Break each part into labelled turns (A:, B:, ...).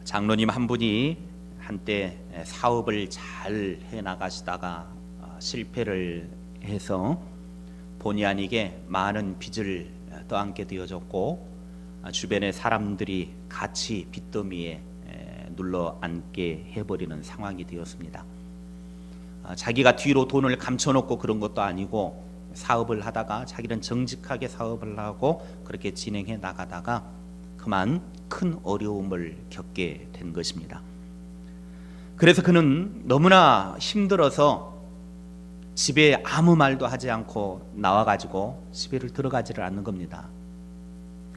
A: 장로님 한 분이 한때 사업을 잘 해나가시다가 실패를 해서 본의 아니게 많은 빚을 떠안게 되어졌고, 주변의 사람들이 같이 빚더미에 눌러 앉게 해버리는 상황이 되었습니다. 자기가 뒤로 돈을 감춰놓고 그런 것도 아니고, 사업을 하다가 자기는 정직하게 사업을 하고 그렇게 진행해 나가다가 그만 큰 어려움을 겪게 된 것입니다. 그래서 그는 너무나 힘들어서 집에 아무 말도 하지 않고 나와가지고 집에를 들어가지를 않는 겁니다.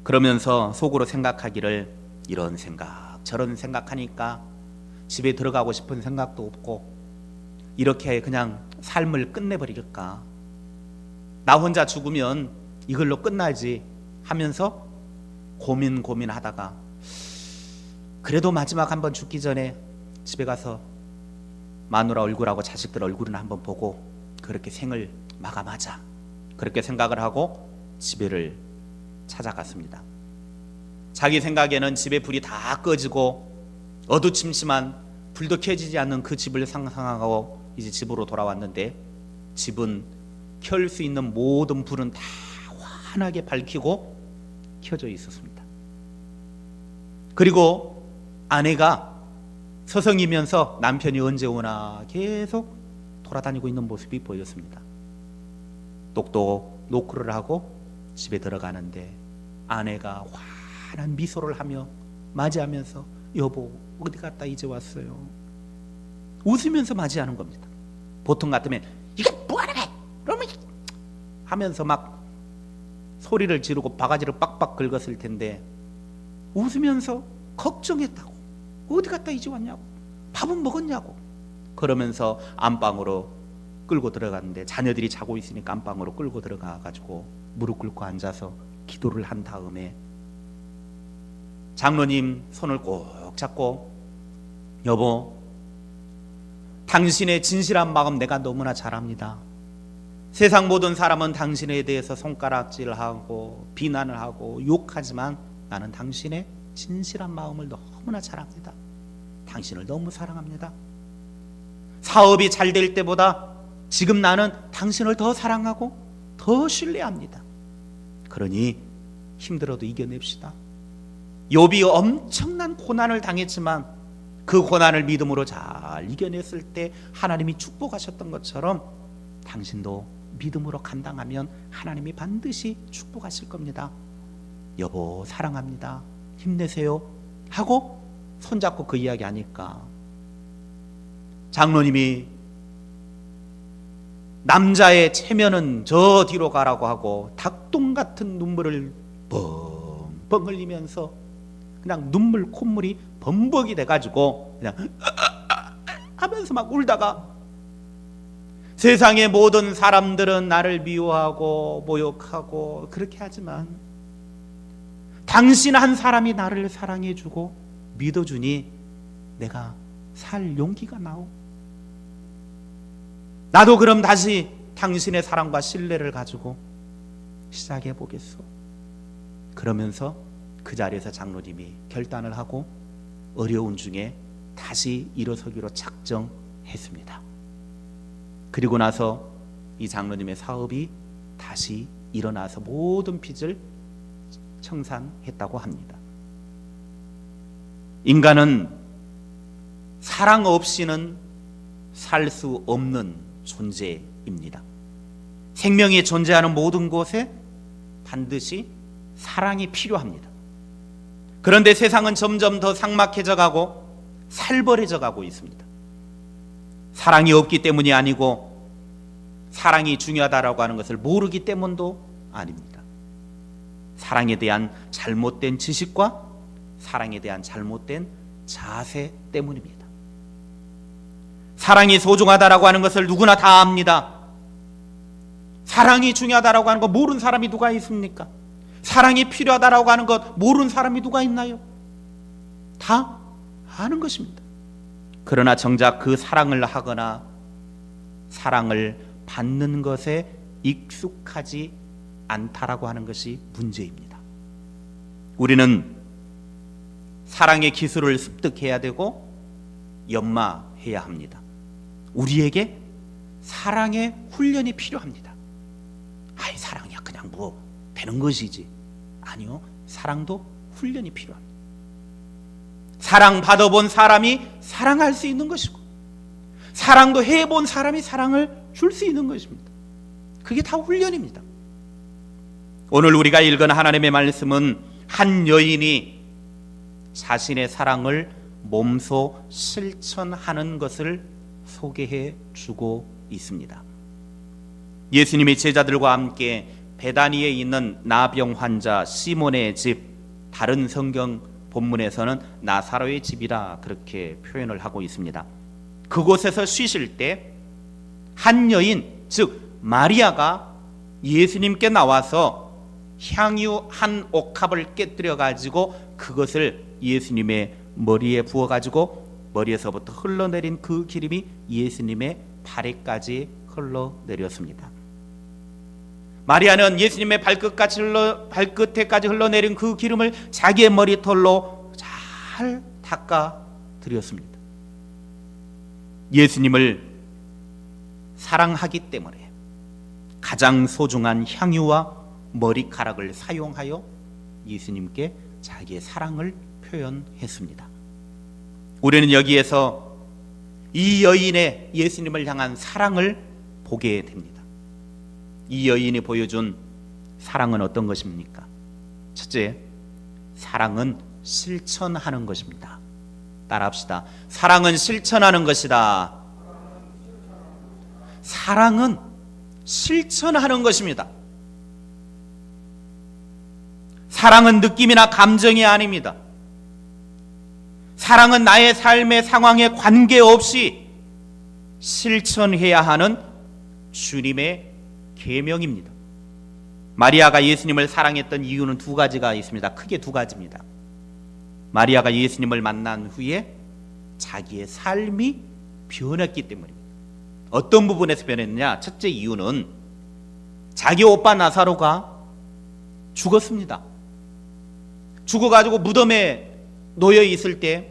A: 그러면서 속으로 생각하기를, 이런 생각 저런 생각하니까 집에 들어가고 싶은 생각도 없고 이렇게 그냥 삶을 끝내버릴까, 나 혼자 죽으면 이걸로 끝나지 하면서 고민하다가 그래도 마지막 한번 죽기 전에 집에 가서 마누라 얼굴하고 자식들 얼굴은 한번 보고 그렇게 생을 마감하자, 그렇게 생각을 하고 집에를 찾아갔습니다. 자기 생각에는 집에 불이 다 꺼지고 어두침침한 불도 켜지지 않는 그 집을 상상하고 이제 집으로 돌아왔는데, 집은 켤 수 있는 모든 불은 다 환하게 밝히고 켜져 있었습니다. 그리고 아내가 서성이면서 남편이 언제 오나 계속 돌아다니고 있는 모습이 보였습니다. 똑똑 노크를 하고 집에 들어가는데 아내가 환한 미소를 하며 맞이하면서, 여보 어디 갔다 이제 왔어요, 웃으면서 맞이하는 겁니다. 보통 같으면 이게 뭐하는 거야 그러면 하면서 막 소리를 지르고 바가지를 빡빡 긁었을 텐데, 웃으면서 걱정했다고, 어디 갔다 이제 왔냐고, 밥은 먹었냐고, 그러면서 안방으로 끌고 들어갔는데 자녀들이 자고 있으니까 안방으로 끌고 들어가가지고 무릎 꿇고 앉아서 기도를 한 다음에 장로님 손을 꼭 잡고, 여보 당신의 진실한 마음 내가 너무나 잘 압니다. 세상 모든 사람은 당신에 대해서 손가락질하고 비난을 하고 욕하지만 나는 당신의 진실한 마음을 너무나 잘 압니다. 당신을 너무 사랑합니다. 사업이 잘 될 때보다 지금 나는 당신을 더 사랑하고 더 신뢰합니다. 그러니 힘들어도 이겨냅시다. 욥이 엄청난 고난을 당했지만 그 고난을 믿음으로 잘 이겨냈을 때 하나님이 축복하셨던 것처럼 당신도 믿음으로 감당하면 하나님이 반드시 축복하실 겁니다. 여보 사랑합니다, 힘내세요 하고 손잡고 그 이야기 하니까 장로님이 남자의 체면은 저 뒤로 가라고 하고 닭똥 같은 눈물을 뻥뻥 흘리면서 그냥 눈물 콧물이 범벅이 돼가지고 그냥 하면서 막 울다가, 세상의 모든 사람들은 나를 미워하고 모욕하고 그렇게 하지만 당신 한 사람이 나를 사랑해주고 믿어주니 내가 살 용기가 나오. 나도 그럼 다시 당신의 사랑과 신뢰를 가지고 시작해 보겠소. 그러면서 그 자리에서 장로님이 결단을 하고 어려운 중에 다시 일어서기로 작정했습니다. 그리고 나서 이 장로님의 사업이 다시 일어나서 모든 빚을 청산했다고 합니다. 인간은 사랑 없이는 살 수 없는 존재입니다. 생명이 존재하는 모든 곳에 반드시 사랑이 필요합니다. 그런데 세상은 점점 더 삭막해져 가고 살벌해져 가고 있습니다. 사랑이 없기 때문이 아니고 사랑이 중요하다라고 하는 것을 모르기 때문도 아닙니다. 사랑에 대한 잘못된 지식과 사랑에 대한 잘못된 자세 때문입니다. 사랑이 소중하다라고 하는 것을 누구나 다 압니다. 사랑이 중요하다라고 하는 거 모르는 사람이 누가 있습니까? 사랑이 필요하다라고 하는 것 모르는 사람이 누가 있나요? 다 아는 것입니다. 그러나 정작 그 사랑을 하거나 사랑을 받는 것에 익숙하지 않다라고 하는 것이 문제입니다. 우리는 사랑의 기술을 습득해야 되고 연마해야 합니다. 우리에게 사랑의 훈련이 필요합니다. 아이, 사랑이야 그냥 뭐 되는 것이지. 아니요, 사랑도 훈련이 필요합니다. 사랑 받아본 사람이 사랑할 수 있는 것이고, 사랑도 해본 사람이 사랑을 줄 수 있는 것입니다. 그게 다 훈련입니다. 오늘 우리가 읽은 하나님의 말씀은 한 여인이 자신의 사랑을 몸소 실천하는 것을 소개해 주고 있습니다. 예수님이 제자들과 함께 베다니에 있는 나병 환자 시몬의 집, 다른 성경 본문에서는 나사로의 집이라 그렇게 표현을 하고 있습니다. 그곳에서 쉬실 때 한 여인, 즉 마리아가 예수님께 나와서 향유 한 옥합을 깨뜨려 가지고 그것을 예수님의 머리에 부어 가지고 머리에서부터 흘러내린 그 기름이 예수님의 발에까지 흘러내렸습니다. 마리아는 예수님의 발끝에까지 흘러내린 그 기름을 자기의 머리털로 잘 닦아 드렸습니다. 예수님을 사랑하기 때문에 가장 소중한 향유와 머리카락을 사용하여 예수님께 자기의 사랑을 표현했습니다. 우리는 여기에서 이 여인의 예수님을 향한 사랑을 보게 됩니다. 이 여인이 보여준 사랑은 어떤 것입니까? 첫째, 사랑은 실천하는 것입니다. 따라합시다. 사랑은 실천하는 것이다. 사랑은 실천하는 것입니다. 사랑은 느낌이나 감정이 아닙니다. 사랑은 나의 삶의 상황에 관계없이 실천해야 하는 주님의 계명입니다. 마리아가 예수님을 사랑했던 이유는 두 가지가 있습니다. 크게 두 가지입니다. 마리아가 예수님을 만난 후에 자기의 삶이 변했기 때문입니다. 어떤 부분에서 변했느냐? 첫째 이유는 자기 오빠 나사로가 죽었습니다. 죽어가지고 무덤에 놓여 있을 때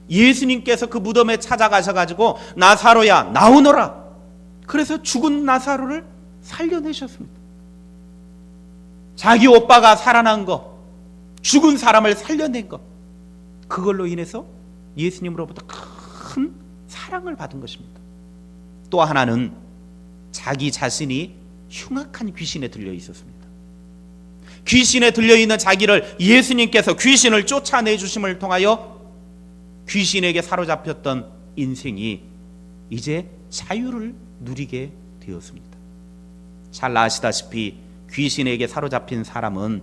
A: 예수님께서 그 무덤에 찾아가셔가지고 나사로야 나오너라. 그래서 죽은 나사로를 살려내셨습니다. 자기 오빠가 살아난 것, 죽은 사람을 살려낸 것, 그걸로 인해서 예수님으로부터 큰 사랑을 받은 것입니다. 또 하나는 자기 자신이 흉악한 귀신에 들려 있었습니다. 귀신에 들려있는 자기를 예수님께서 귀신을 쫓아내 주심을 통하여 귀신에게 사로잡혔던 인생이 이제 자유를 누리게 되었습니다. 잘 아시다시피 귀신에게 사로잡힌 사람은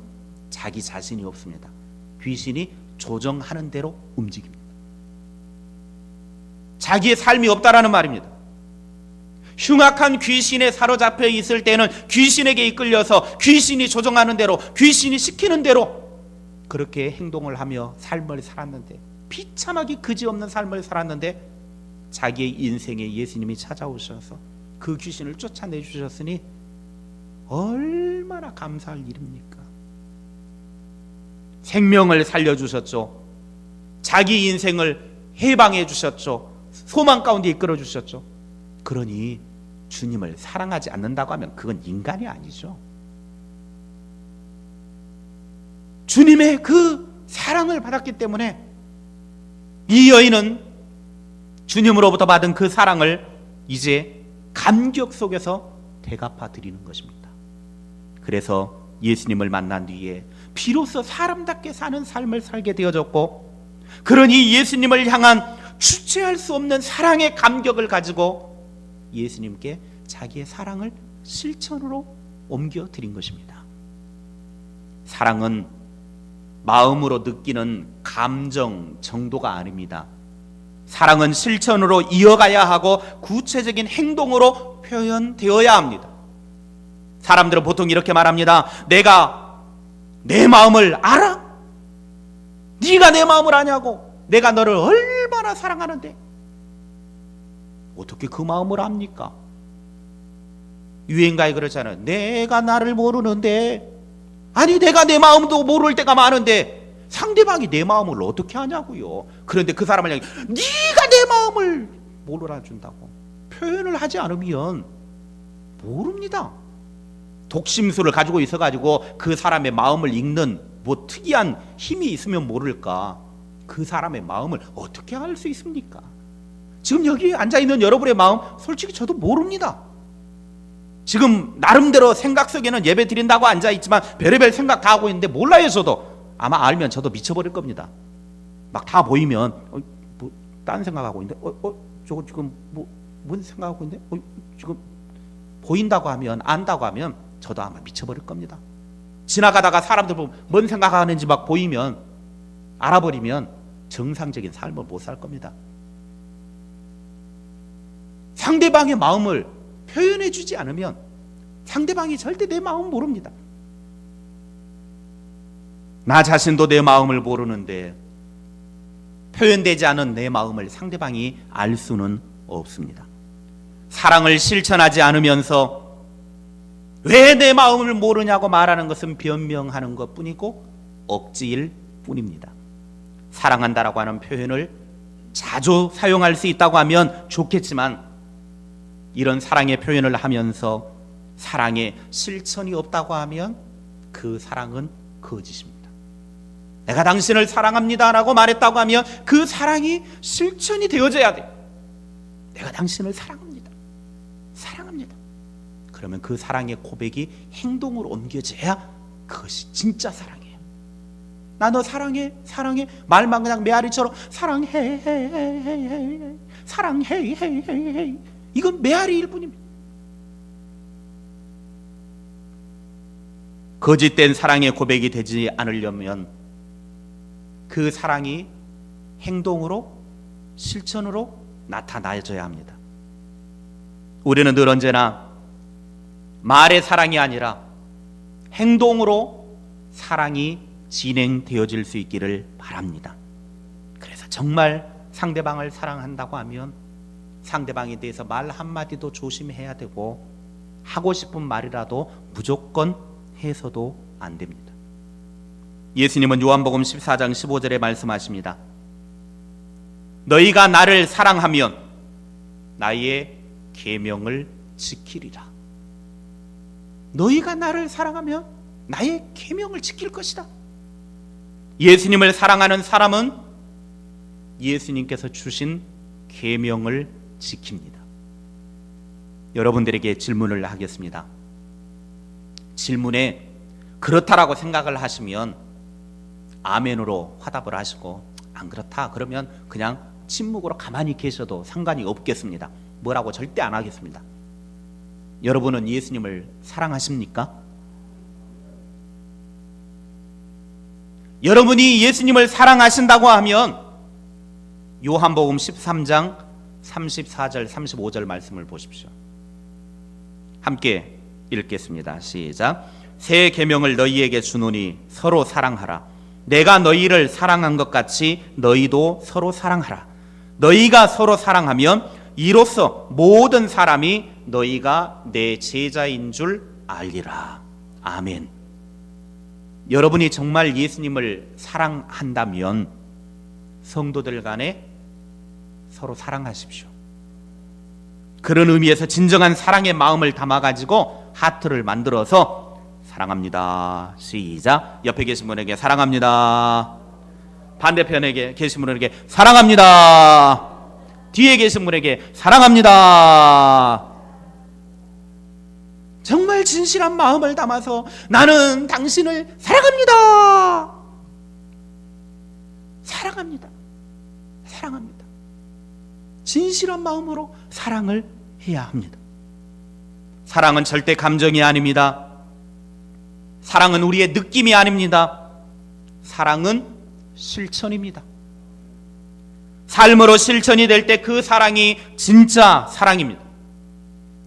A: 자기 자신이 없습니다. 귀신이 조정하는 대로 움직입니다. 자기의 삶이 없다라는 말입니다. 흉악한 귀신에 사로잡혀 있을 때는 귀신에게 이끌려서 귀신이 조정하는 대로, 귀신이 시키는 대로 그렇게 행동을 하며 삶을 살았는데, 비참하게 그지없는 삶을 살았는데 자기의 인생에 예수님이 찾아오셔서 그 귀신을 쫓아내 주셨으니 얼마나 감사할 일입니까? 생명을 살려주셨죠. 자기 인생을 해방해 주셨죠. 소망 가운데 이끌어 주셨죠. 그러니 주님을 사랑하지 않는다고 하면 그건 인간이 아니죠. 주님의 그 사랑을 받았기 때문에 이 여인은 주님으로부터 받은 그 사랑을 이제 감격 속에서 대갚아 드리는 것입니다. 그래서 예수님을 만난 뒤에 비로소 사람답게 사는 삶을 살게 되어졌고, 그러니 예수님을 향한 주체할 수 없는 사랑의 감격을 가지고 예수님께 자기의 사랑을 실천으로 옮겨 드린 것입니다. 사랑은 마음으로 느끼는 감정 정도가 아닙니다. 사랑은 실천으로 이어가야 하고 구체적인 행동으로 표현되어야 합니다. 사람들은 보통 이렇게 말합니다. 내가 내 마음을 알아? 네가 내 마음을 아냐고? 내가 너를 얼마나 사랑하는데 어떻게 그 마음을 압니까? 유행가에 그러잖아요. 내가 나를 모르는데, 아니 내가 내 마음도 모를 때가 많은데 상대방이 내 마음을 어떻게 아냐고요. 그런데 그 사람을 향해 네가 내 마음을 뭘 알아준다고 표현을 하지 않으면 모릅니다. 독심술을 가지고 있어가지고 그 사람의 마음을 읽는 뭐 특이한 힘이 있으면 모를까. 그 사람의 마음을 어떻게 알 수 있습니까? 지금 여기 앉아있는 여러분의 마음 솔직히 저도 모릅니다. 지금 나름대로 생각 속에는 예배 드린다고 앉아있지만 별의별 생각 다 하고 있는데 몰라요. 저도 아마 알면 저도 미쳐버릴 겁니다. 막 다 보이면 뭐 딴 생각하고 있는데 저거 지금 뭔 생각하고 있는데 지금 보인다고 하면 안다고 하면 저도 아마 미쳐버릴 겁니다. 지나가다가 사람들 보면 뭔 생각하는지 막 보이면 알아버리면 정상적인 삶을 못 살 겁니다. 상대방의 마음을 표현해 주지 않으면 상대방이 절대 내 마음 모릅니다. 나 자신도 내 마음을 모르는데 표현되지 않은 내 마음을 상대방이 알 수는 없습니다. 사랑을 실천하지 않으면서 왜 내 마음을 모르냐고 말하는 것은 변명하는 것뿐이고 억지일 뿐입니다. 사랑한다라고 하는 표현을 자주 사용할 수 있다고 하면 좋겠지만 이런 사랑의 표현을 하면서 사랑의 실천이 없다고 하면 그 사랑은 거짓입니다. 내가 당신을 사랑합니다라고 말했다고 하면 그 사랑이 실천이 되어져야 돼요. 내가 당신을 사랑합니다. 사랑합니다. 그러면 그 사랑의 고백이 행동으로 옮겨져야 그것이 진짜 사랑이에요. 나 너 사랑해, 사랑해. 말만 그냥 메아리처럼 사랑해, 사랑해. 이건 메아리일 뿐입니다. 거짓된 사랑의 고백이 되지 않으려면 그 사랑이 행동으로, 실천으로 나타나줘야 합니다. 우리는 늘 언제나 말의 사랑이 아니라 행동으로 사랑이 진행되어질 수 있기를 바랍니다. 그래서 정말 상대방을 사랑한다고 하면 상대방에 대해서 말 한마디도 조심해야 되고 하고 싶은 말이라도 무조건 해서도 안 됩니다. 예수님은 요한복음 14장 15절에 말씀하십니다. 너희가 나를 사랑하면 나의 계명을 지키리라. 너희가 나를 사랑하면 나의 계명을 지킬 것이다. 예수님을 사랑하는 사람은 예수님께서 주신 계명을 지킵니다. 여러분들에게 질문을 하겠습니다. 질문에 그렇다라고 생각을 하시면 아멘으로 화답을 하시고 안 그렇다 그러면 그냥 침묵으로 가만히 계셔도 상관이 없겠습니다. 뭐라고 절대 안 하겠습니다. 여러분은 예수님을 사랑하십니까? 여러분이 예수님을 사랑하신다고 하면 요한복음 13장 34절 35절 말씀을 보십시오. 함께 읽겠습니다. 시작. 새 계명을 너희에게 주노니 서로 사랑하라. 내가 너희를 사랑한 것 같이 너희도 서로 사랑하라. 너희가 서로 사랑하면 이로써 모든 사람이 너희가 내 제자인 줄 알리라. 아멘. 여러분이 정말 예수님을 사랑한다면 성도들 간에 서로 사랑하십시오. 그런 의미에서 진정한 사랑의 마음을 담아가지고 하트를 만들어서 사랑합니다. 시작. 옆에 계신 분에게 사랑합니다. 반대편에 계신 분에게 사랑합니다. 뒤에 계신 분에게 사랑합니다. 정말 진실한 마음을 담아서 나는 당신을 사랑합니다. 사랑합니다. 사랑합니다. 진실한 마음으로 사랑을 해야 합니다. 사랑은 절대 감정이 아닙니다. 사랑은 우리의 느낌이 아닙니다. 사랑은 실천입니다. 삶으로 실천이 될 때 그 사랑이 진짜 사랑입니다.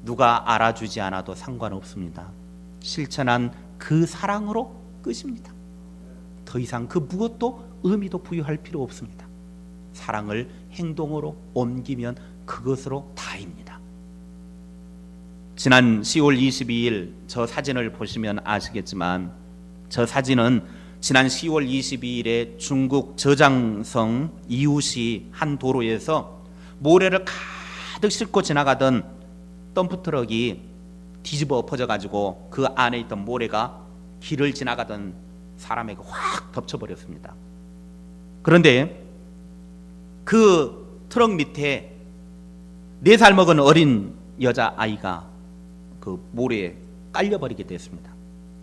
A: 누가 알아주지 않아도 상관없습니다. 실천한 그 사랑으로 끝입니다. 더 이상 그 무엇도 의미도 부여할 필요 없습니다. 사랑을 행동으로 옮기면 그것으로 다입니다. 지난 10월 22일 저 사진을 보시면 아시겠지만 저 사진은 지난 10월 22일에 중국 저장성 이웃시 한 도로에서 모래를 가득 싣고 지나가던 덤프트럭이 뒤집어 엎어져 가지고 그 안에 있던 모래가 길을 지나가던 사람에게 확 덮쳐버렸습니다. 그런데 그 트럭 밑에 4살 먹은 어린 여자아이가 그 모래에 깔려버리게 됐습니다.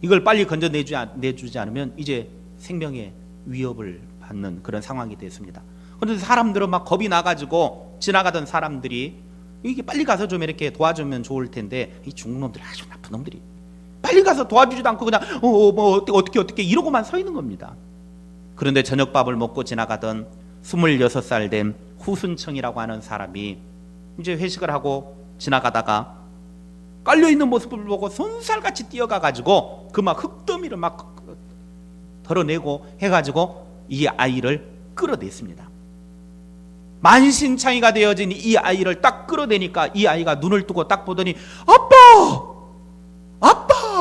A: 이걸 빨리 건져내주지 않으면 이제 생명의 위협을 받는 그런 상황이 됐습니다. 그런데 사람들은 막 겁이 나가지고 지나가던 사람들이 이게 빨리 가서 좀 이렇게 도와주면 좋을 텐데 이 중국 놈들이 아주 나쁜 놈들이 빨리 가서 도와주지도 않고 그냥 뭐 어떻게 이러고만 서 있는 겁니다. 그런데 저녁밥을 먹고 지나가던 26살 된 후순청이라고 하는 사람이 이제 회식을 하고 지나가다가 깔려있는 모습을 보고 손살같이 뛰어가가지고 그 막 흙더미를 막 덜어내고 해가지고 이 아이를 끌어냈습니다. 만신창이가 되어진 이 아이를 딱 끌어내니까 이 아이가 눈을 뜨고 딱 보더니 아빠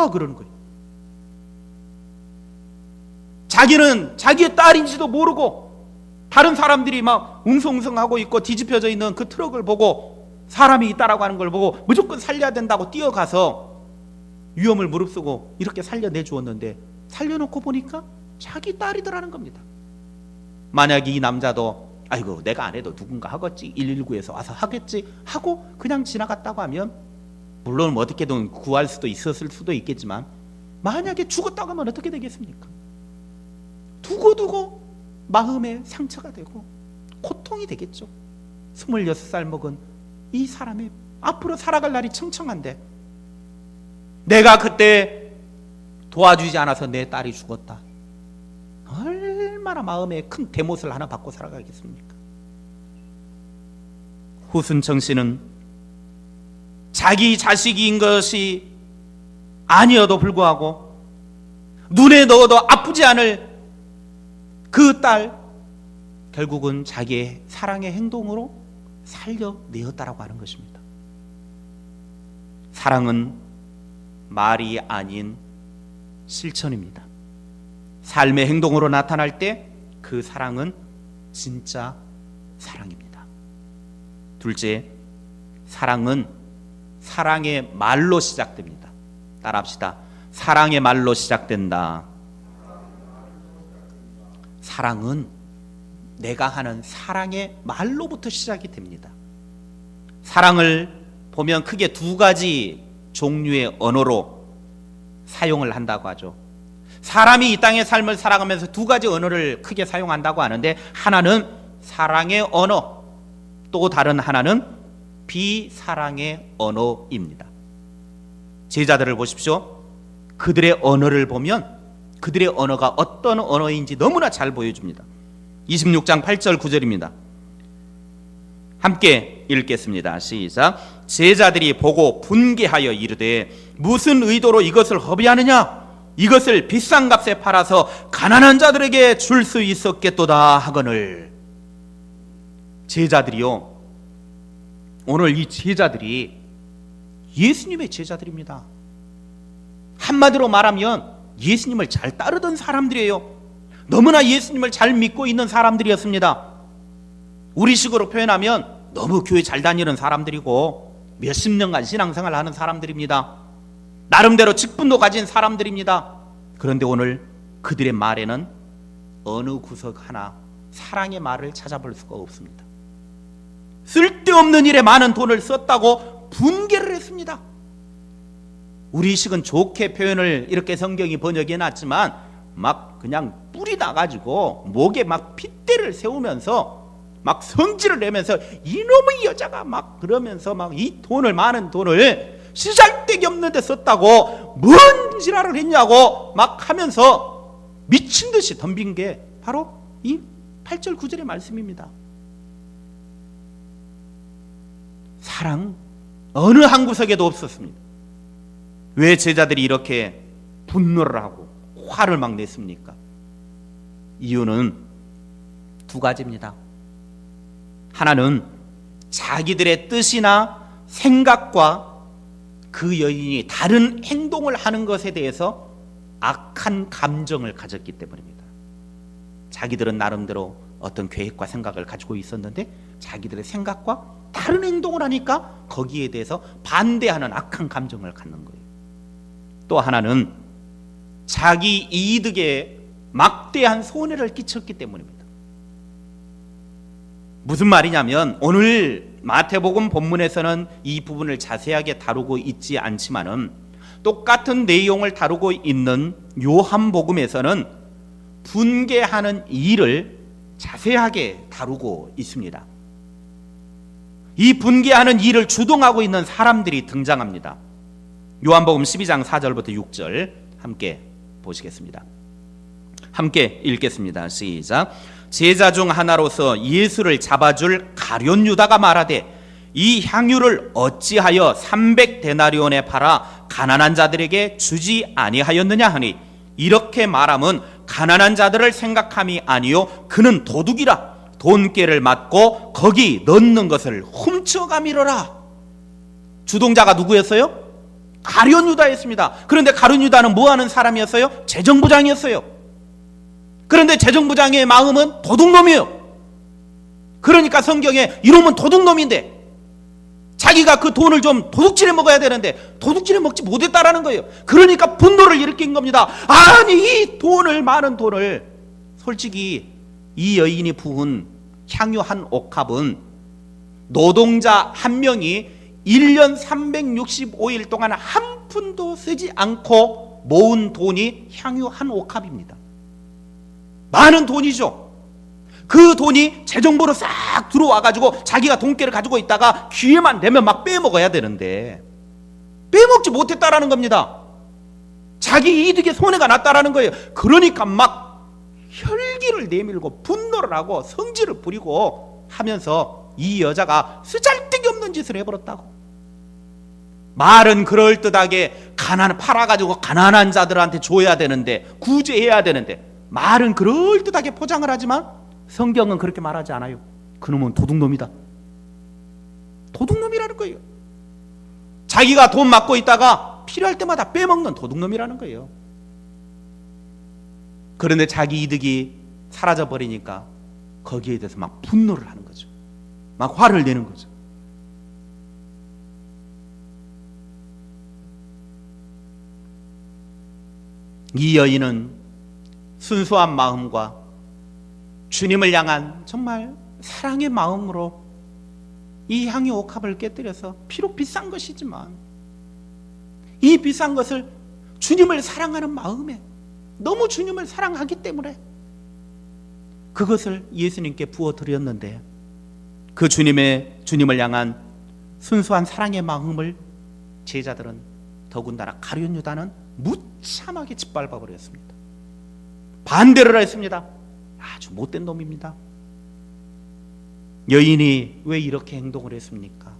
A: 그러는 거예요. 자기는 자기의 딸인지도 모르고 다른 사람들이 막 웅성웅성하고 있고 뒤집혀져 있는 그 트럭을 보고 사람이 있다라고 하는 걸 보고 무조건 살려야 된다고 뛰어가서 위험을 무릅쓰고 이렇게 살려내 주었는데 살려놓고 보니까 자기 딸이더라는 겁니다. 만약 이 남자도 아이고 내가 안 해도 누군가 하겠지 119에서 와서 하겠지 하고 그냥 지나갔다고 하면 물론 뭐 어떻게든 구할 수도 있었을 수도 있겠지만 만약에 죽었다고 하면 어떻게 되겠습니까? 두고두고 마음에 상처가 되고 고통이 되겠죠. 26살 먹은 이 사람이 앞으로 살아갈 날이 청청한데 내가 그때 도와주지 않아서 내 딸이 죽었다. 얼마나 마음에 큰 대못을 하나 받고 살아가겠습니까? 후순청 씨는 자기 자식인 것이 아니어도 불구하고 눈에 넣어도 아프지 않을 그 딸 결국은 자기의 사랑의 행동으로 살려내었다라고 하는 것입니다. 사랑은 말이 아닌 실천입니다. 삶의 행동으로 나타날 때 그 사랑은 진짜 사랑입니다. 둘째, 사랑은 사랑의 말로 시작됩니다. 따라합시다. 사랑의 말로 시작된다. 사랑은 내가 하는 사랑의 말로부터 시작이 됩니다. 사랑을 보면 크게 2가지 종류의 언어로 사용을 한다고 하죠. 사람이 이 땅의 삶을 살아가면서 2가지 언어를 크게 사용한다고 하는데 하나는 사랑의 언어, 또 다른 하나는 비사랑의 언어입니다. 제자들을 보십시오. 그들의 언어를 보면 그들의 언어가 어떤 언어인지 너무나 잘 보여줍니다. 26장 8절 9절입니다. 함께 읽겠습니다. 시작. 제자들이 보고 분개하여 이르되 무슨 의도로 이것을 허비하느냐? 이것을 비싼 값에 팔아서 가난한 자들에게 줄 수 있었겠도다 하거늘. 제자들이요, 오늘 이 제자들이 예수님의 제자들입니다. 한마디로 말하면 예수님을 잘 따르던 사람들이에요. 너무나 예수님을 잘 믿고 있는 사람들이었습니다. 우리식으로 표현하면 너무 교회 잘 다니는 사람들이고 몇십 년간 신앙생활을 하는 사람들입니다. 나름대로 직분도 가진 사람들입니다. 그런데 오늘 그들의 말에는 어느 구석 하나 사랑의 말을 찾아볼 수가 없습니다. 쓸데없는 일에 많은 돈을 썼다고 분개를 했습니다. 우리식은 좋게 표현을 이렇게 성경이 번역해 놨지만 막 그냥 뿔이 나가지고 목에 막 핏대를 세우면서 막 성질을 내면서 이놈의 여자가 막 그러면서 막 이 돈을 많은 돈을 시잘데기 없는 데 썼다고 뭔 지랄을 했냐고 막 하면서 미친 듯이 덤빈 게 바로 이 8절 9절의 말씀입니다. 사랑 어느 한 구석에도 없었습니다. 왜 제자들이 이렇게 분노를 하고 화를 막 냈습니까? 이유는 2가지입니다. 하나는 자기들의 뜻이나 생각과 그 여인이 다른 행동을 하는 것에 대해서 악한 감정을 가졌기 때문입니다. 자기들은 나름대로 어떤 계획과 생각을 가지고 있었는데 자기들의 생각과 다른 행동을 하니까 거기에 대해서 반대하는 악한 감정을 갖는 거예요. 또 하나는 자기 이득에 막대한 손해를 끼쳤기 때문입니다. 무슨 말이냐면 오늘 마태복음 본문에서는 이 부분을 자세하게 다루고 있지 않지만은 똑같은 내용을 다루고 있는 요한복음에서는 분개하는 일을 자세하게 다루고 있습니다. 이 분개하는 일을 주동하고 있는 사람들이 등장합니다. 요한복음 12장 4절부터 6절 함께 보시겠습니다. 함께 읽겠습니다. 시작. 제자 중 하나로서 예수를 잡아줄 가룟 유다가 말하되 이 향유를 어찌하여 300데나리온에 팔아 가난한 자들에게 주지 아니하였느냐 하니 이렇게 말함은 가난한 자들을 생각함이 아니요 그는 도둑이라 돈깨를 맞고 거기 넣는 것을 훔쳐가미러라. 주동자가 누구였어요? 가룟 유다였습니다. 그런데 가룟 유다는 뭐하는 사람이었어요? 재정부장이었어요. 그런데 재정부장의 마음은 도둑놈이에요. 그러니까 성경에 이놈은 도둑놈인데 자기가 그 돈을 좀 도둑질해 먹어야 되는데 도둑질해 먹지 못했다라는 거예요. 그러니까 분노를 일으킨 겁니다. 아니 이 돈을, 많은 돈을, 솔직히 이 여인이 부은 향유 한 옥합은 노동자 한 명이 1년 365일 동안 한 푼도 쓰지 않고 모은 돈이 향유 한 옥합입니다. 많은 돈이죠. 그 돈이 재정부로 싹 들어와가지고 자기가 돈깨를 가지고 있다가 기회만 되면 막 빼먹어야 되는데 빼먹지 못했다라는 겁니다. 자기 이득에 손해가 났다라는 거예요. 그러니까 막 혈기를 내밀고 분노를 하고 성질을 부리고 하면서 이 여자가 쓰잘데기 없는 짓을 해버렸다고. 말은 그럴듯하게 팔아가지고 가난한 자들한테 줘야 되는데, 구제해야 되는데, 말은 그럴듯하게 포장을 하지만 성경은 그렇게 말하지 않아요. 그놈은 도둑놈이다. 도둑놈이라는 거예요. 자기가 돈 맡고 있다가 필요할 때마다 빼먹는 도둑놈이라는 거예요. 그런데 자기 이득이 사라져버리니까 거기에 대해서 막 분노를 하는 거죠. 막 화를 내는 거죠. 이 여인은 순수한 마음과 주님을 향한 정말 사랑의 마음으로 이 향유 옥합을 깨뜨려서 비록 비싼 것이지만 이 비싼 것을 주님을 사랑하는 마음에, 너무 주님을 사랑하기 때문에 그것을 예수님께 부어드렸는데 그 주님을 향한 순수한 사랑의 마음을 제자들은, 더군다나 가룟 유다는 무참하게 짓밟아 버렸습니다. 반대를 했습니다. 아주 못된 놈입니다. 여인이 왜 이렇게 행동을 했습니까?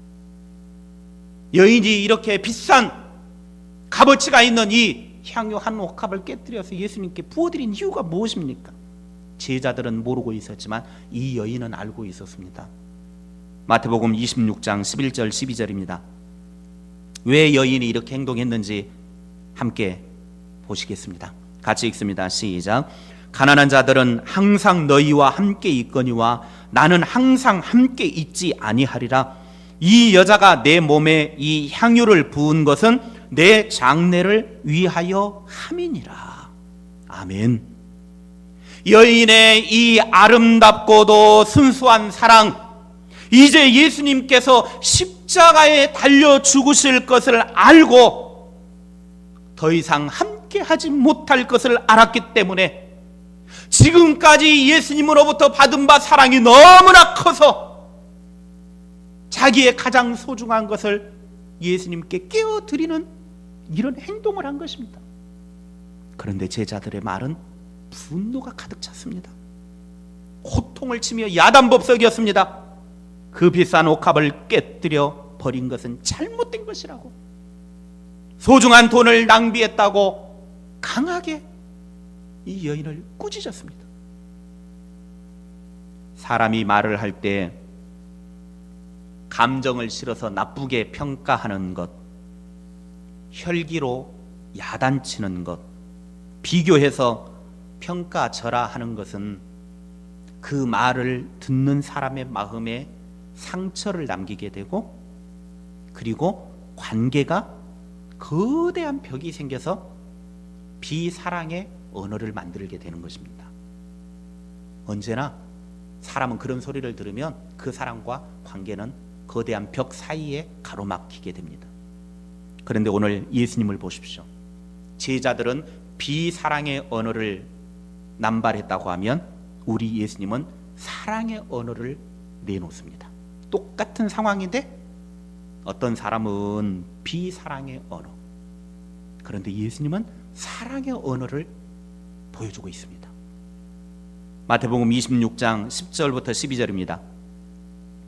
A: 여인이 이렇게 비싼 값어치가 있는 이 향유 한 옥합을 깨뜨려서 예수님께 부어드린 이유가 무엇입니까? 제자들은 모르고 있었지만 이 여인은 알고 있었습니다. 마태복음 26장 11절 12절입니다. 왜 여인이 이렇게 행동했는지 함께 보시겠습니다. 같이 읽습니다. 시작. 가난한 자들은 항상 너희와 함께 있거니와 나는 항상 함께 있지 아니하리라. 이 여자가 내 몸에 이 향유를 부은 것은 내 장례를 위하여 함이니라. 아멘. 여인의 이 아름답고도 순수한 사랑, 이제 예수님께서 십자가에 달려 죽으실 것을 알고 더 이상 함께 하지 못할 것을 알았기 때문에 지금까지 예수님으로부터 받은 바 사랑이 너무나 커서 자기의 가장 소중한 것을 예수님께 깨어드리는 이런 행동을 한 것입니다. 그런데 제자들의 말은 분노가 가득 찼습니다. 호통을 치며 야단법석이었습니다. 그 비싼 옥합을 깨뜨려 버린 것은 잘못된 것이라고, 소중한 돈을 낭비했다고 강하게 이 여인을 꾸짖었습니다. 사람이 말을 할 때 감정을 실어서 나쁘게 평가하는 것, 혈기로 야단치는 것, 비교해서 평가절하 하는 것은 그 말을 듣는 사람의 마음에 상처를 남기게 되고, 그리고 관계가 거대한 벽이 생겨서 비사랑의 언어를 만들게 되는 것입니다. 언제나 사람은 그런 소리를 들으면 그 사람과 관계는 거대한 벽 사이에 가로막히게 됩니다. 그런데 오늘 예수님을 보십시오. 제자들은 비사랑의 언어를 남발했다고 하면 우리 예수님은 사랑의 언어를 내놓습니다. 똑같은 상황인데 어떤 사람은 비사랑의 언어, 그런데 예수님은 사랑의 언어를 보여주고 있습니다. 마태복음 26장 10절부터 12절입니다.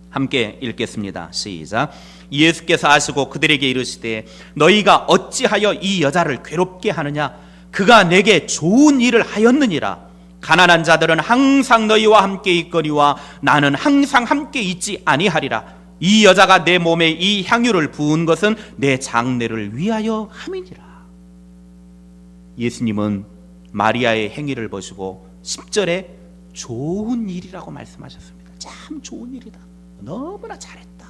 A: 함께 읽겠습니다. 시작. 예수께서 아시고 그들에게 이르시되 너희가 어찌하여 이 여자를 괴롭게 하느냐? 그가 내게 좋은 일을 하였느니라. 가난한 자들은 항상 너희와 함께 있거니와 나는 항상 함께 있지 아니하리라. 이 여자가 내 몸에 이 향유를 부은 것은 내 장례를 위하여 함이니라. 예수님은 마리아의 행위를 보시고 10절에 좋은 일이라고 말씀하셨습니다. 참 좋은 일이다. 너무나 잘했다.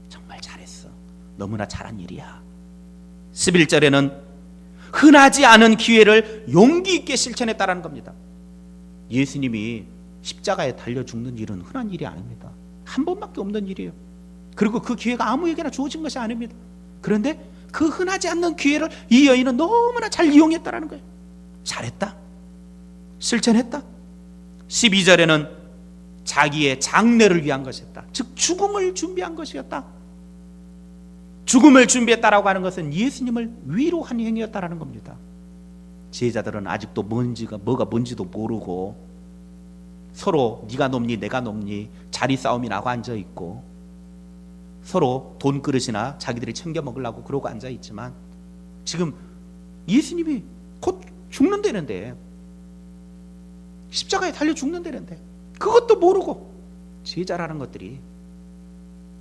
A: 정말 잘했어. 너무나 잘한 일이야. 11절에는 흔하지 않은 기회를 용기 있게 실천했다라는 겁니다. 예수님이 십자가에 달려 죽는 일은 흔한 일이 아닙니다. 한 번밖에 없는 일이에요. 그리고 그 기회가 아무에게나 주어진 것이 아닙니다. 그런데 그 흔하지 않는 기회를 이 여인은 너무나 잘 이용했다라는 거예요. 잘했다. 실천했다. 12절에는 자기의 장례를 위한 것이었다. 즉 죽음을 준비한 것이었다. 죽음을 준비했다라고 하는 것은 예수님을 위로한 행위였다라는 겁니다. 제자들은 아직도 뭐가 뭔지도 모르고 서로 네가 높니 내가 높니 자리 싸움이 나고 앉아있고 서로 돈 그릇이나 자기들이 챙겨 먹으려고 그러고 앉아있지만 지금 예수님이 곧 죽는다는데, 십자가에 달려 죽는다는데 그것도 모르고 제자라는 것들이.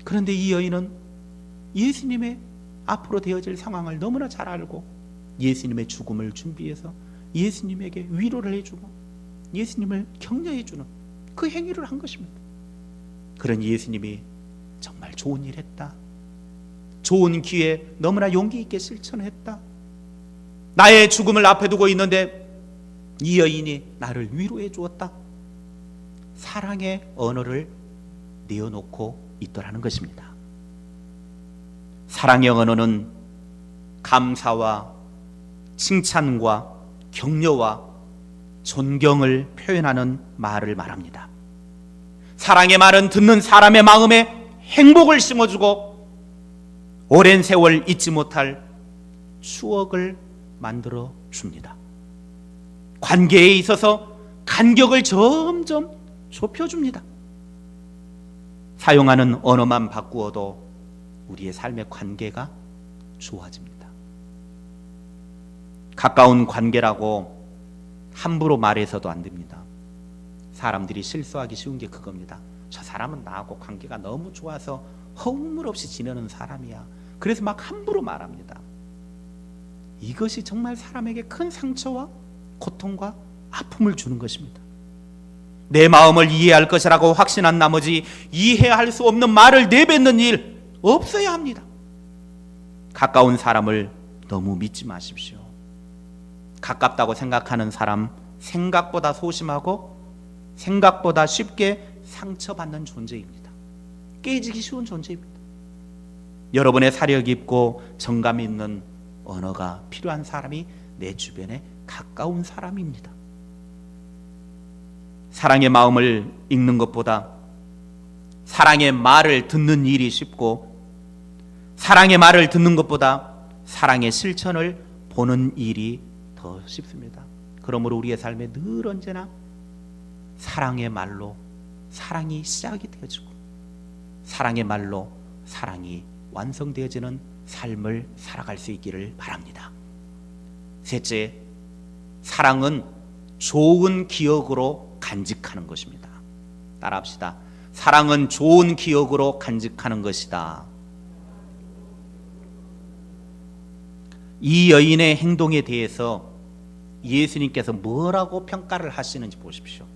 A: 그런데 이 여인은 예수님의 앞으로 되어질 상황을 너무나 잘 알고 예수님의 죽음을 준비해서 예수님에게 위로를 해주고 예수님을 격려해주는 그 행위를 한 것입니다. 그런 예수님이 정말 좋은 일 했다. 좋은 기회 너무나 용기 있게 실천했다. 나의 죽음을 앞에 두고 있는데 이 여인이 나를 위로해 주었다. 사랑의 언어를 내어놓고 있더라는 것입니다. 사랑의 언어는 감사와 칭찬과 격려와 존경을 표현하는 말을 말합니다. 사랑의 말은 듣는 사람의 마음에 행복을 심어주고 오랜 세월 잊지 못할 추억을 만들어 줍니다. 관계에 있어서 간격을 점점 좁혀줍니다. 사용하는 언어만 바꾸어도 우리의 삶의 관계가 좋아집니다. 가까운 관계라고 함부로 말해서도 안 됩니다. 사람들이 실수하기 쉬운 게 그겁니다. 저 사람은 나하고 관계가 너무 좋아서 허물 없이 지내는 사람이야. 그래서 막 함부로 말합니다. 이것이 정말 사람에게 큰 상처와 고통과 아픔을 주는 것입니다. 내 마음을 이해할 것이라고 확신한 나머지 이해할 수 없는 말을 내뱉는 일 없어야 합니다. 가까운 사람을 너무 믿지 마십시오. 가깝다고 생각하는 사람 생각보다 소심하고 생각보다 쉽게 상처받는 존재입니다. 깨지기 쉬운 존재입니다. 여러분의 사려 깊고 정감 있는 언어가 필요한 사람이 내 주변에 가까운 사람입니다. 사랑의 마음을 읽는 것보다 사랑의 말을 듣는 일이 쉽고 사랑의 말을 듣는 것보다 사랑의 실천을 보는 일이 더 쉽습니다. 그러므로 우리의 삶에 늘 언제나 사랑의 말로 사랑이 시작이 되어지고 사랑의 말로 사랑이 완성되어지는 삶을 살아갈 수 있기를 바랍니다. 셋째, 사랑은 좋은 기억으로 간직하는 것입니다. 따라합시다. 사랑은 좋은 기억으로 간직하는 것이다. 이 여인의 행동에 대해서 예수님께서 뭐라고 평가를 하시는지 보십시오.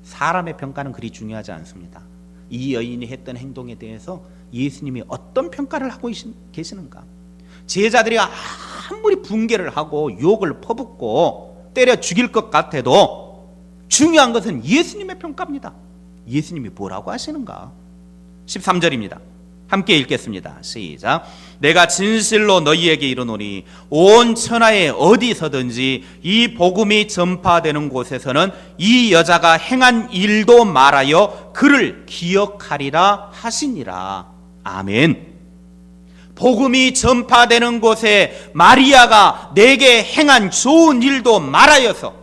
A: 사람의 평가는 그리 중요하지 않습니다. 이 여인이 했던 행동에 대해서 예수님이 어떤 평가를 하고 계시는가. 제자들이 아무리 붕괴를 하고 욕을 퍼붓고 때려 죽일 것 같아도 중요한 것은 예수님의 평가입니다. 예수님이 뭐라고 하시는가. 13절입니다. 함께 읽겠습니다. 시작. 내가 진실로 너희에게 이르노니 온 천하에 어디서든지 이 복음이 전파되는 곳에서는 이 여자가 행한 일도 말하여 그를 기억하리라 하시니라. 아멘. 복음이 전파되는 곳에 마리아가 내게 행한 좋은 일도 말하여서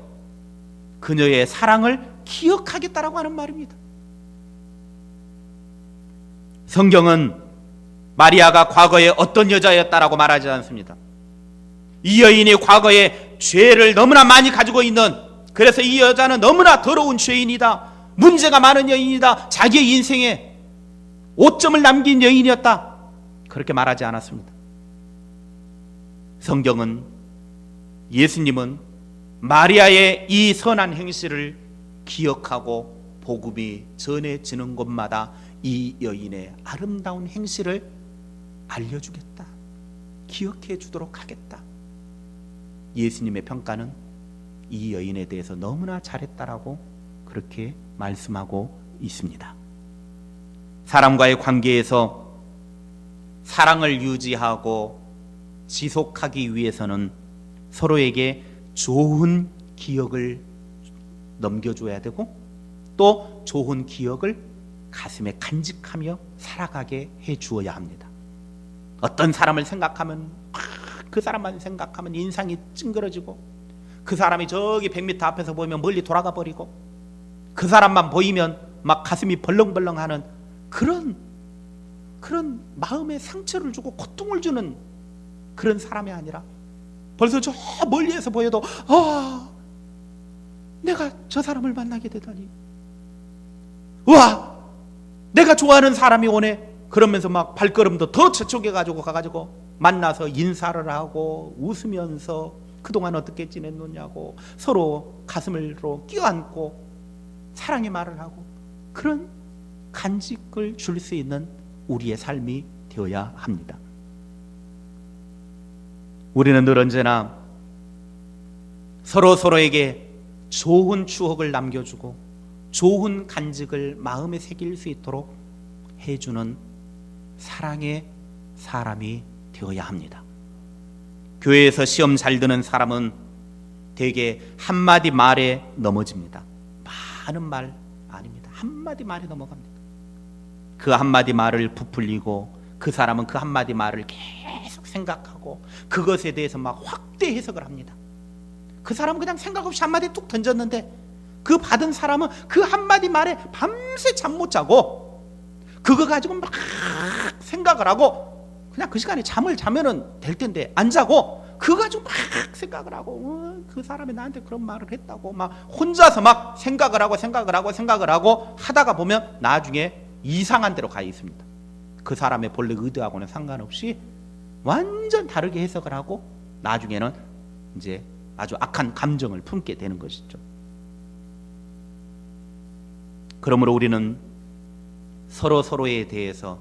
A: 그녀의 사랑을 기억하겠다라고 하는 말입니다. 성경은 마리아가 과거에 어떤 여자였다라고 말하지 않습니다. 이 여인이 과거에 죄를 너무나 많이 가지고 있는, 그래서 이 여자는 너무나 더러운 죄인이다, 문제가 많은 여인이다, 자기의 인생에 오점을 남긴 여인이었다, 그렇게 말하지 않았습니다. 성경은, 예수님은 마리아의 이 선한 행실을 기억하고 복음이 전해지는 곳마다 이 여인의 아름다운 행실을 알려주겠다, 기억해 주도록 하겠다. 예수님의 평가는 이 여인에 대해서 너무나 잘했다라고 그렇게 말씀하고 있습니다. 사람과의 관계에서 사랑을 유지하고 지속하기 위해서는 서로에게 좋은 기억을 넘겨줘야 되고, 또 좋은 기억을 가슴에 간직하며 살아가게 해 주어야 합니다. 어떤 사람을 생각하면 그 사람만 생각하면 인상이 찡그러지고, 그 사람이 저기 100m 앞에서 보이면 멀리 돌아가 버리고, 그 사람만 보이면 막 가슴이 벌렁벌렁하는 그런 마음에 상처를 주고 고통을 주는 그런 사람이 아니라, 벌써 저 멀리에서 보여도 내가 저 사람을 만나게 되다니, 와, 내가 좋아하는 사람이 오네, 그러면서 막 발걸음도 더 저쪽에 가가지고 만나서 인사를 하고 웃으면서 그동안 어떻게 지냈느냐고 서로 가슴으로 끼어안고 사랑의 말을 하고, 그런 간직을 줄 수 있는 우리의 삶이 되어야 합니다. 우리는 늘 언제나 서로에게 좋은 추억을 남겨주고 좋은 간직을 마음에 새길 수 있도록 해주는 사랑의 사람이 되어야 합니다. 교회에서 시험 잘 드는 사람은 대개 한마디 말에 넘어집니다. 많은 말 아닙니다. 한마디 말에 넘어갑니다. 그 한마디 말을 부풀리고 그 사람은 그 한마디 말을 계속 생각하고 그것에 대해서 막 확대 해석을 합니다. 그 사람은 그냥 생각 없이 한마디 뚝 던졌는데, 그 받은 사람은 그 한마디 말에 밤새 잠 못 자고 그거 가지고 막 생각을 하고, 그냥 그 시간에 잠을 자면은 될 텐데 안 자고 그거 가지고 막 생각을 하고, 그 사람이 나한테 그런 말을 했다고 막 혼자서 막 생각을 하고 하다가 보면 나중에 이상한 데로 가 있습니다. 그 사람의 본래 의도하고는 상관없이 완전 다르게 해석을 하고 나중에는 이제 아주 악한 감정을 품게 되는 것이죠. 그러므로 우리는 서로에 대해서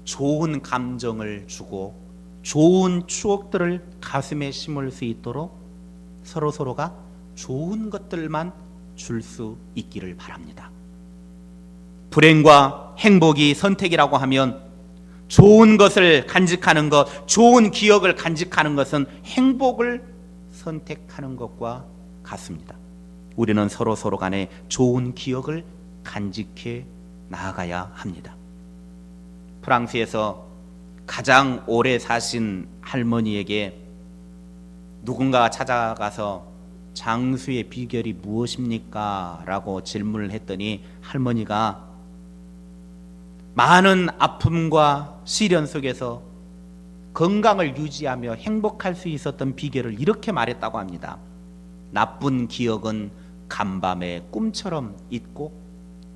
A: 좋은 감정을 주고 좋은 추억들을 가슴에 심을 수 있도록 서로가 좋은 것들만 줄 수 있기를 바랍니다. 불행과 행복이 선택이라고 하면 좋은 것을 간직하는 것, 좋은 기억을 간직하는 것은 행복을 선택하는 것과 같습니다. 우리는 서로 간에 좋은 기억을 간직해 나아가야 합니다. 프랑스에서 가장 오래 사신 할머니에게 누군가가 찾아가서 장수의 비결이 무엇입니까? 라고 질문을 했더니 할머니가 많은 아픔과 시련 속에서 건강을 유지하며 행복할 수 있었던 비결을 이렇게 말했다고 합니다. 나쁜 기억은 간밤의 꿈처럼 잊고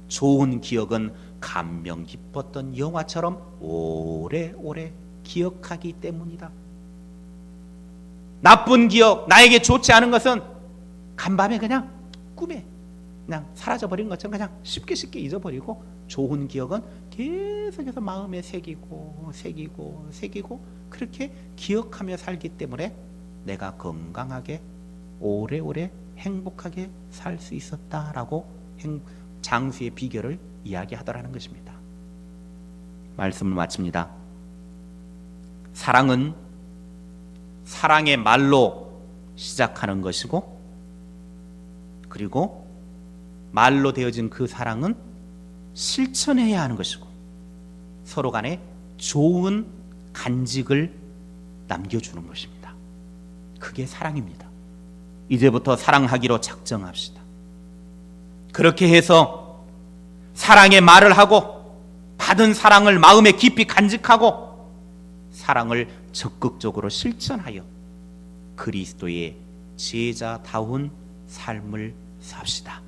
A: 좋은 기억은 감명 깊었던 영화처럼 오래오래 기억하기 때문이다. 나쁜 기억, 나에게 좋지 않은 것은 간밤에 그냥 꿈에 그냥 사라져버린 것처럼 그냥 쉽게 잊어버리고, 좋은 기억은 계속해서 마음에 새기고 그렇게 기억하며 살기 때문에 내가 건강하게 오래오래 행복하게 살 수 있었다라고 장수의 비결을 이야기하더라는 것입니다. 말씀을 마칩니다. 사랑은 사랑의 말로 시작하는 것이고, 그리고 말로 되어진 그 사랑은 실천해야 하는 것이고, 서로 간에 좋은 간직을 남겨주는 것입니다. 그게 사랑입니다. 이제부터 사랑하기로 작정합시다. 그렇게 해서 사랑의 말을 하고, 받은 사랑을 마음에 깊이 간직하고, 사랑을 적극적으로 실천하여 그리스도의 제자다운 삶을 삽시다.